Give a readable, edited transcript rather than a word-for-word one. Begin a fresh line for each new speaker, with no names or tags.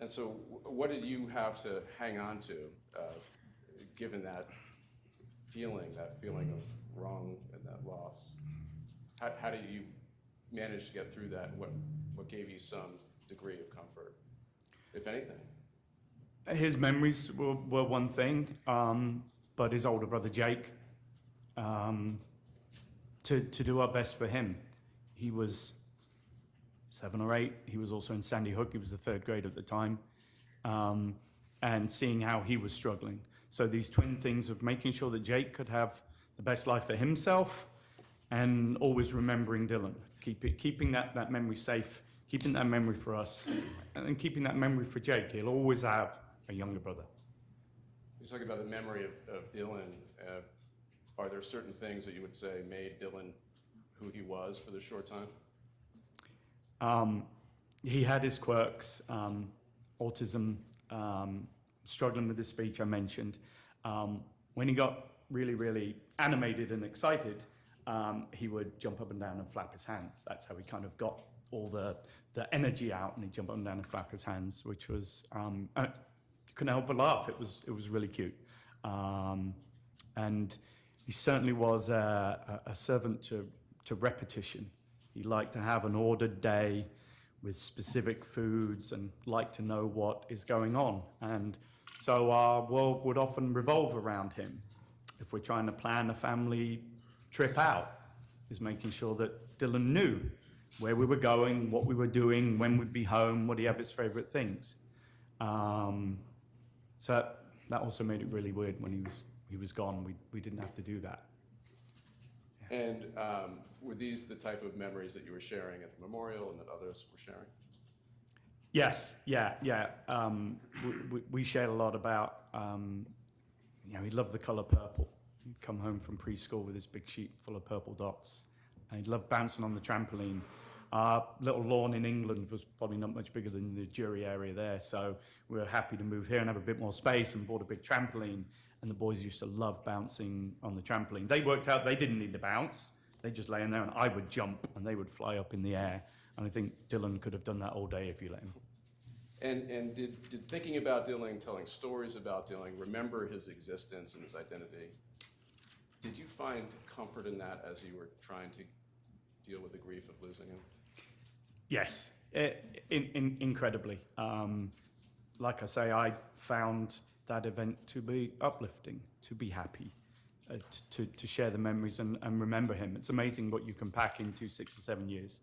And so what did you have to hang on to, given that feeling of wrong and that loss? How do you manage to get through that? What gave you some degree of comfort, if anything?
His memories were one thing, but his older brother Jake, to do our best for him. He was 7 or 8. He was also in Sandy Hook. He was the 3rd grade at the time, and seeing how he was struggling. So these twin things of making sure that Jake could have the best life for himself, and always remembering Dylan, keeping that memory safe, keeping that memory for us, and keeping that memory for Jake. He'll always have a younger brother.
You're talking about the memory of Dylan. Are there certain things that you would say made Dylan who he was for the short time?
He had his quirks, autism, struggling with his speech, I mentioned. When he got really, really animated and excited, he would jump up and down and flap his hands. That's how he kind of got all the energy out, and he'd jump up and down and flap his hands, which was, you couldn't help but laugh. It was really cute. And he certainly was a servant to repetition. He liked to have an ordered day with specific foods and liked to know what is going on. And so our world would often revolve around him. If we're trying to plan a family trip out, is making sure that Dylan knew where we were going, what we were doing, when we'd be home, would he have his favorite things. So that also made it really weird when he was gone. We didn't have to do that.
Yeah. And were these the type of memories that you were sharing at the memorial and that others were sharing?
Yes, yeah. We shared a lot about, he loved the color purple. He'd come home from preschool with his big sheet full of purple dots. And he loved bouncing on the trampoline. Our little lawn in England was probably not much bigger than the Jury area there, so we were happy to move here and have a bit more space, and bought a big trampoline, and the boys used to love bouncing on the trampoline. They worked out they didn't need to bounce. They just lay in there, and I would jump, and they would fly up in the air. And I think Dylan could have done that all day if you let him.
And did thinking about Dylan, telling stories about Dylan, remember his existence and his identity, did you find comfort in that as you were trying to deal with the grief of losing him?
Yes, incredibly. Like I say, I found that event to be uplifting, to be happy, to share the memories and remember him. It's amazing what you can pack into 6 or 7 years.